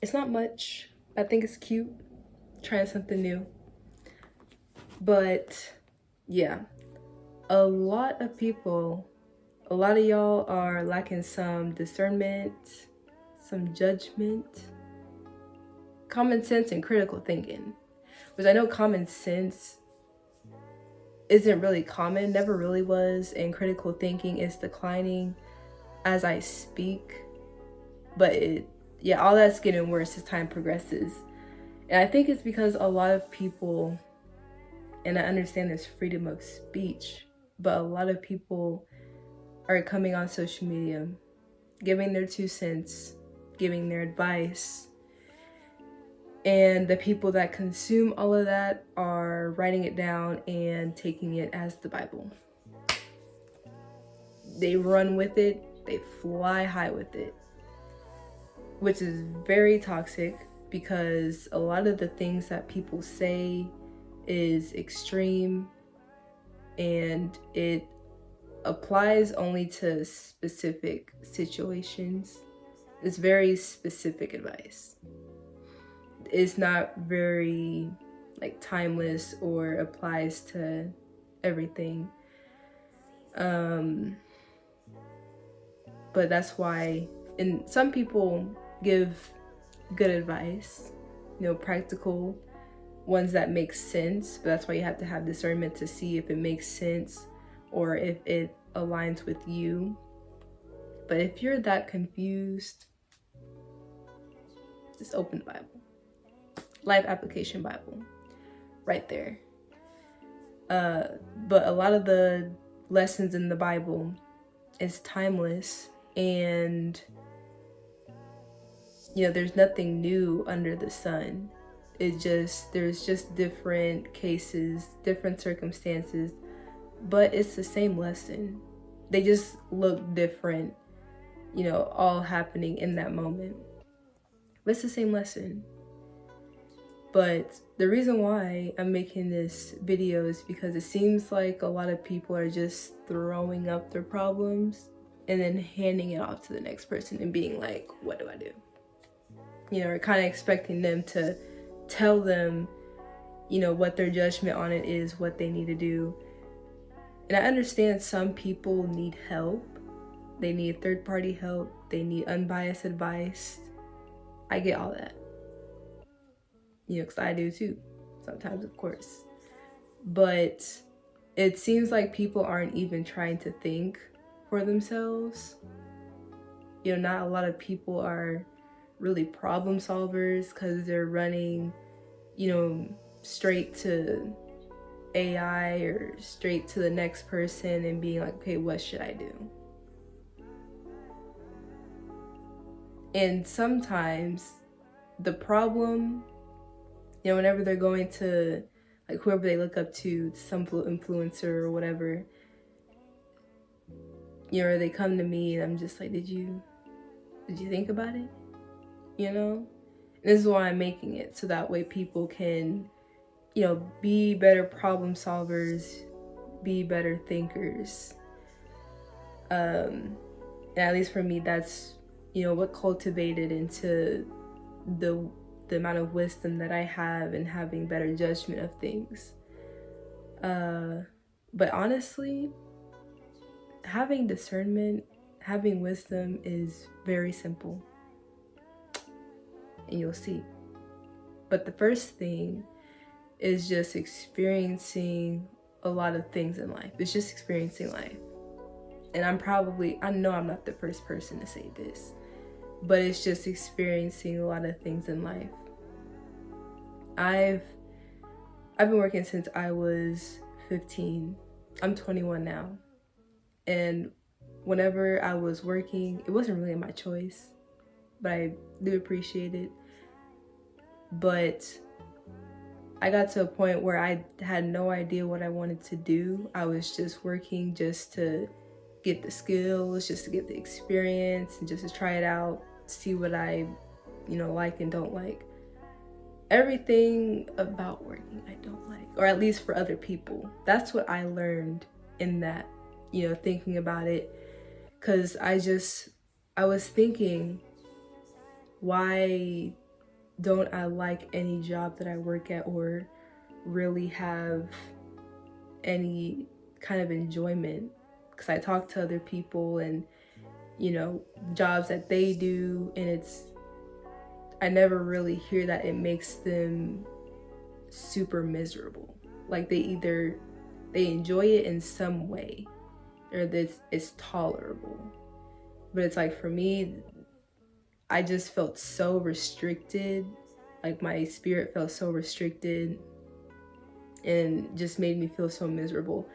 It's not much. I think it's cute, trying something new. But yeah, a lot of people, a lot of y'all are lacking some discernment, some judgment, common sense, and critical thinking. Which I know common sense isn't really common, never really was, and critical thinking is declining as I speak. But all that's getting worse as time progresses. And I think it's because a lot of people, and I understand there's freedom of speech, but a lot of people are coming on social media, giving their 2 cents, giving their advice. And the people that consume all of that are writing it down and taking it as the Bible. They run with it, they fly high with it, which is very toxic because a lot of the things that people say is extreme and it applies only to specific situations. It's very specific advice. It's not very timeless or applies to everything. But that's why, and some people give good advice, practical ones that make sense, but that's why you have to have discernment to see if it makes sense or if it aligns with you. But if you're that confused, just open the Bible. Life Application Bible. Right there. But a lot of the lessons in the Bible is timeless, and there's nothing new under the sun. There's just different cases, different circumstances, but it's the same lesson. They just look different, all happening in that moment. But it's the same lesson. But the reason why I'm making this video is because it seems like a lot of people are just throwing up their problems and then handing it off to the next person and being like, what do I do? Or kind of expecting them to tell them, what their judgment on it is, what they need to do. And I understand some people need help. They need third-party help. They need unbiased advice. I get all that. Because I do too, sometimes, of course. But it seems like people aren't even trying to think for themselves. Not a lot of people are really problem solvers because they're running, straight to AI or straight to the next person and being like, okay, what should I do? And sometimes the problem, whenever they're going to whoever they look up to, some influencer or whatever, they come to me and I'm just like, did you think about it? And this is why I'm making it, so that way people can, be better problem solvers, be better thinkers. And at least for me, that's, what cultivated into the amount of wisdom that I have and having better judgment of things. But honestly, having discernment, having wisdom is very simple. And you'll see. But the first thing is just experiencing a lot of things in life. It's just experiencing life. And I know I'm not the first person to say this, but it's just experiencing a lot of things in life. I've been working since I was 15. I'm 21 now. And whenever I was working, it wasn't really my choice, but I do appreciate it. But I got to a point where I had no idea what I wanted to do. I was just working just to get the skills, just to get the experience, and just to try it out, see what I, like and don't like. Everything about working I don't like, or at least for other people. That's what I learned in that, thinking about it. Because I was thinking, why don't I like any job that I work at or really have any kind of enjoyment, because I talk to other people and jobs that they do, and I never really hear that it makes them super miserable. Like they enjoy it in some way, or that it's tolerable. But it's like, for me, I just felt so restricted. Like my spirit felt so restricted and just made me feel so miserable.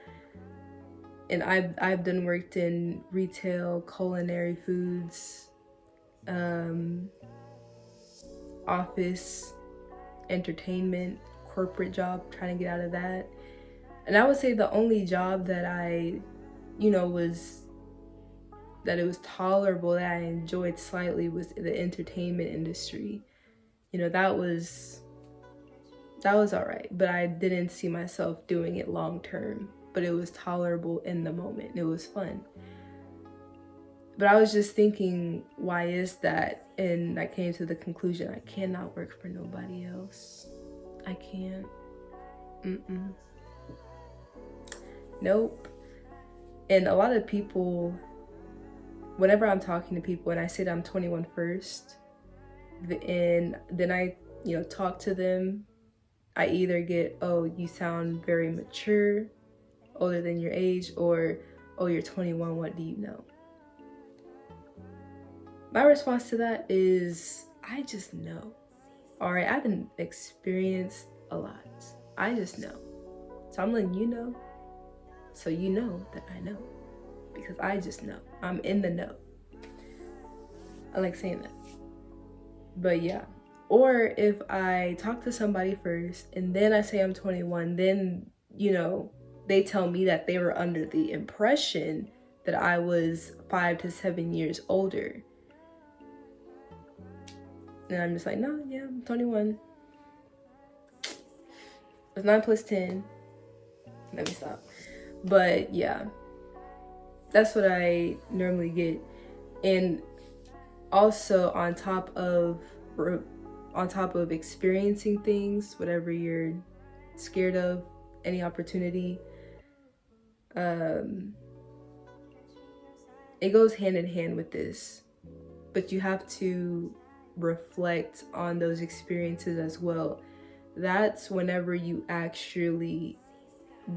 And I've done worked in retail, culinary foods, office, entertainment, corporate job, trying to get out of that. And I would say the only job that I, that it was tolerable, that I enjoyed slightly, was the entertainment industry. That was all right, but I didn't see myself doing it long term. But it was tolerable in the moment. It was fun. But I was just thinking, why is that? And I came to the conclusion, I cannot work for nobody else. I can't. Nope. And a lot of people, whenever I'm talking to people and I say that I'm 21 first, and then I, talk to them, I either get, oh, you sound very mature, older than your age, or, oh, you're 21, what do you know? My response to that is, I just know. All right, I've been experienced a lot. I just know. So I'm letting you know, so you know that I know, because I just know. I'm in the know. I like saying that. But yeah. Or if I talk to somebody first and then I say I'm 21, then, they tell me that they were under the impression that I was 5 to 7 years older. And I'm just like, no, yeah, I'm 21. It's 9 plus 10. Let me stop. But yeah, that's what I normally get. And also on top of experiencing things, whatever you're scared of, any opportunity, it goes hand in hand with this, but you have to reflect on those experiences as well. That's whenever you actually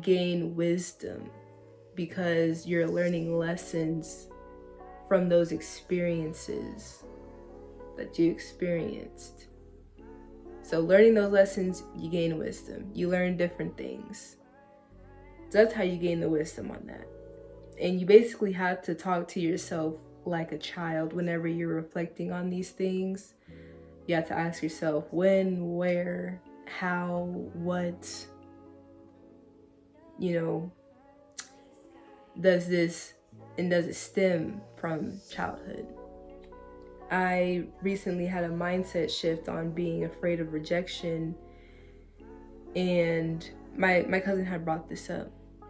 gain wisdom, because you're learning lessons from those experiences that you experienced. So learning those lessons, you gain wisdom. You learn different things. So that's how you gain the wisdom on that. And you basically have to talk to yourself like a child whenever you're reflecting on these things. You have to ask yourself when, where, how, what, does it stem from childhood? I recently had a mindset shift on being afraid of rejection, and my cousin had brought this up.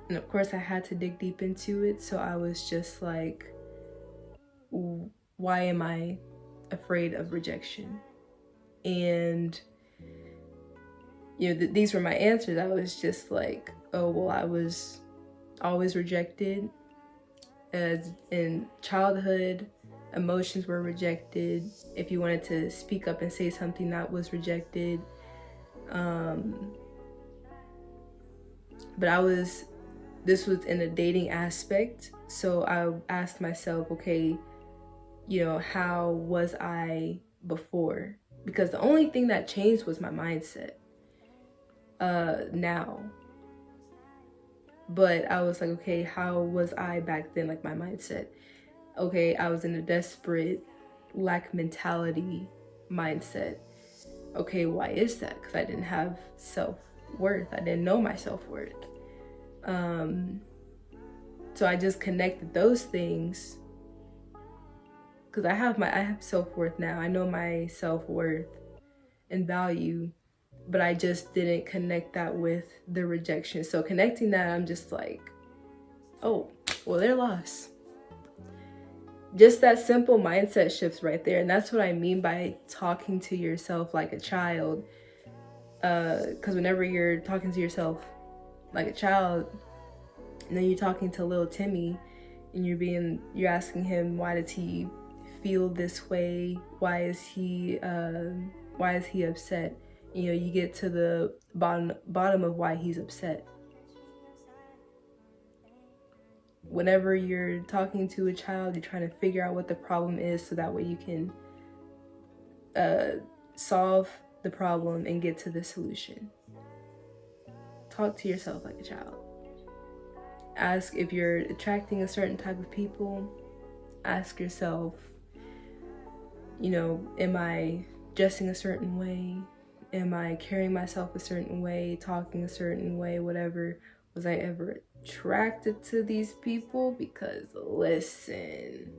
And of course I had to dig deep into it, so I was just like, why am I afraid of rejection? And these were my answers. I was just like, oh, well, I was always rejected. As in childhood, emotions were rejected. If you wanted to speak up and say something, that was rejected. But this was in a dating aspect. So I asked myself, okay, how was I before? Because the only thing that changed was my mindset now. But I was like, okay, how was I back then? Like my mindset. Okay, I was in a desperate lack mentality mindset. Okay, why is that? Because I didn't have self-worth. I didn't know my self-worth. So I just connected those things, because I have self-worth now. I know my self-worth and value, but I just didn't connect that with the rejection. So connecting that, I'm just like, oh, well, they're lost. just that simple mindset shifts right there. And that's what I mean by talking to yourself like a child. Because whenever you're talking to yourself like a child, and then you're talking to little Timmy, and you're asking him, why does he feel this way? Why is he upset? You get to the bottom of why he's upset. Whenever you're talking to a child, you're trying to figure out what the problem is, so that way you can solve the problem and get to the solution. Talk to yourself like a child. Ask if you're attracting a certain type of people. Ask yourself, am I dressing a certain way? Am I carrying myself a certain way, talking a certain way, whatever? Was I ever attracted to these people? Because listen,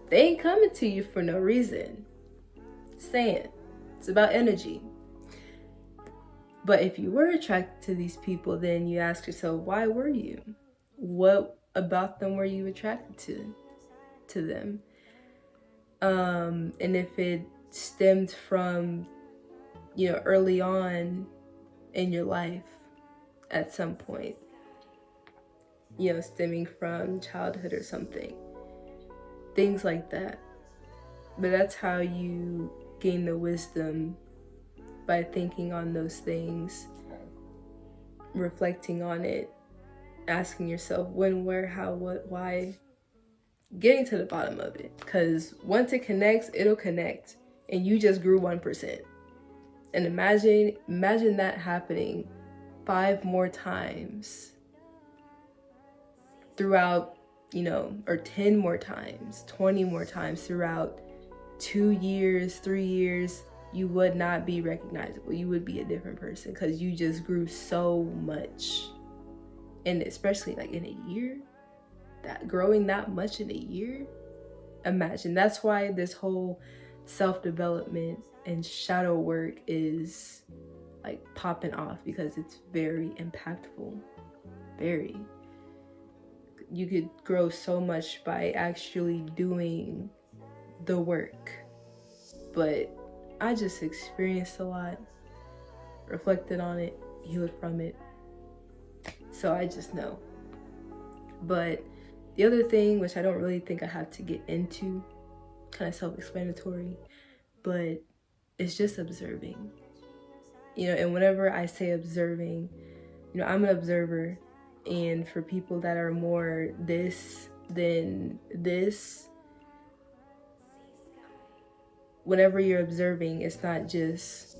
they ain't coming to you for no reason. Saying it's about energy. But if you were attracted to these people, then you ask yourself, why were you? What about them were you attracted to them? And if it stemmed from, early on in your life at some point, stemming from childhood or something, things like that. But that's how you gain the wisdom, by thinking on those things, reflecting on it, asking yourself when, where, how, what, why, getting to the bottom of it. Because once it connects, it'll connect, and you just grew 1%. And imagine that happening 5 more times throughout, or 10 more times, 20 more times throughout 2 years, 3 years. You would not be recognizable. You would be a different person, because you just grew so much. And especially like in a year, that growing that much in a year, imagine. That's why this whole self-development and shadow work is like popping off, because it's very impactful. Very. You could grow so much by actually doing the work. But I just experienced a lot, reflected on it, healed from it. So I just know. But the other thing, which I don't really think I have to get into, kind of self-explanatory, but it's just observing. And whenever I say observing, I'm an observer. And for people that are more this than this, whenever you're observing, it's not just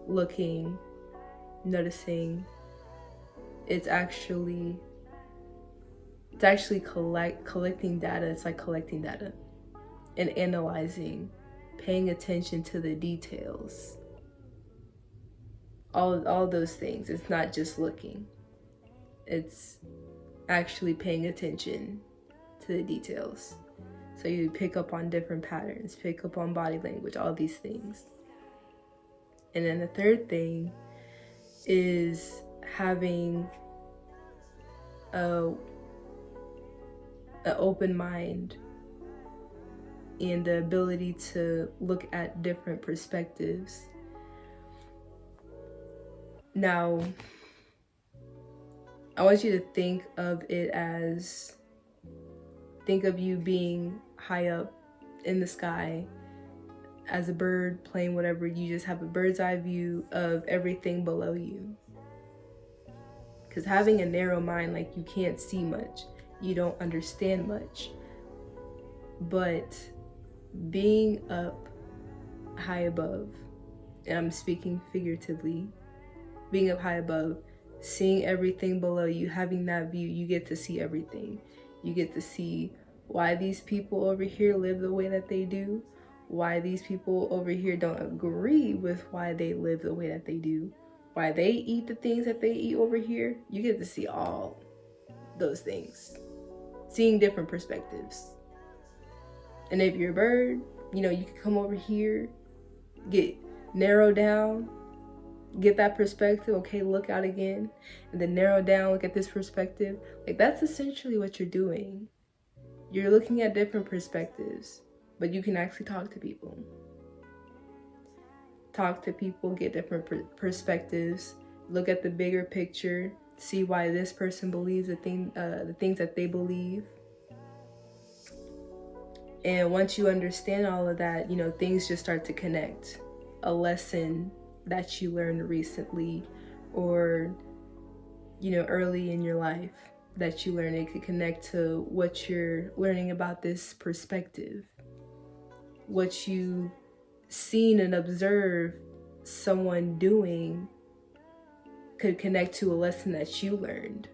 looking, noticing. It's actually collecting data. It's like collecting data and analyzing, paying attention to the details. All those things. It's not just looking. It's actually paying attention to the details. So you pick up on different patterns, pick up on body language, all these things. And then the third thing is having an open mind and the ability to look at different perspectives. Now, I want you to think of you being high up in the sky as a bird, plane, whatever. You just have a bird's eye view of everything below you. Because having a narrow mind, like, you can't see much, you don't understand much. But being up high above, and I'm speaking figuratively, being up high above, seeing everything below you, having that view, you get to see everything. You get to see why these people over here live the way that they do, why these people over here don't agree with why they live the way that they do, why they eat the things that they eat over here. You get to see all those things, seeing different perspectives. And if you're a bird, you can come over here, get narrowed down, get that perspective. Okay, look out again, and then narrow down, look at this perspective. Like, that's essentially what you're doing. You're looking at different perspectives, but you can actually talk to people. Get different perspectives, look at the bigger picture, see why this person believes the things that they believe. And once you understand all of that, things just start to connect. A lesson that you learned recently, or early in your life that you learned, it could connect to what you're learning about this perspective. What you seen and observed someone doing could connect to a lesson that you learned,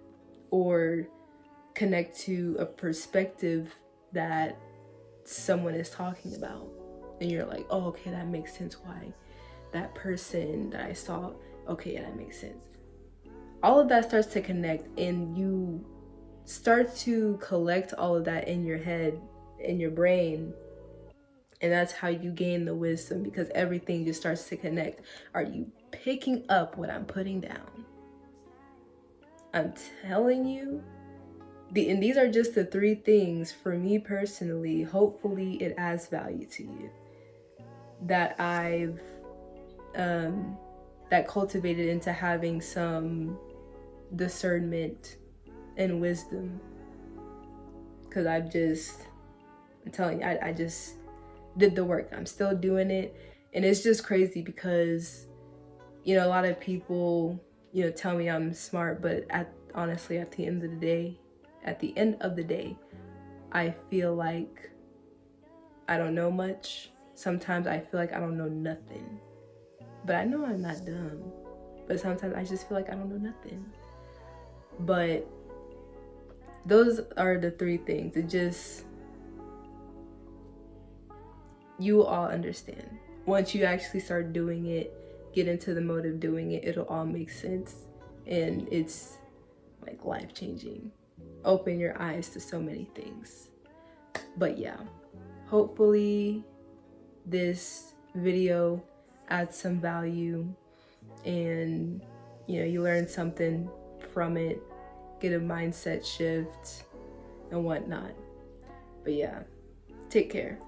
or connect to a perspective that someone is talking about, and you're like, oh, okay, that makes sense why that person that I saw, okay, yeah, that makes sense. All of that starts to connect, and you start to collect all of that in your head, in your brain, and that's how you gain the wisdom, because everything just starts to connect. Are you picking up what I'm putting down? I'm telling you, and these are just the 3 things for me personally. Hopefully it adds value to you, that I've that cultivated into having some discernment and wisdom. Because I'm telling you, I just did the work. I'm still doing it. And it's just crazy because, a lot of people, tell me I'm smart, but honestly, at the end of the day, I feel like I don't know much. Sometimes I feel like I don't know nothing. But I know I'm not dumb. But sometimes I just feel like I don't know nothing. But those are the 3 things. It just, you will all understand. Once you actually start doing it, get into the mode of doing it, it'll all make sense. And it's like life-changing. Open your eyes to so many things. But yeah, hopefully this video adds some value, and you learn something from it, get a mindset shift and whatnot. But yeah, take care.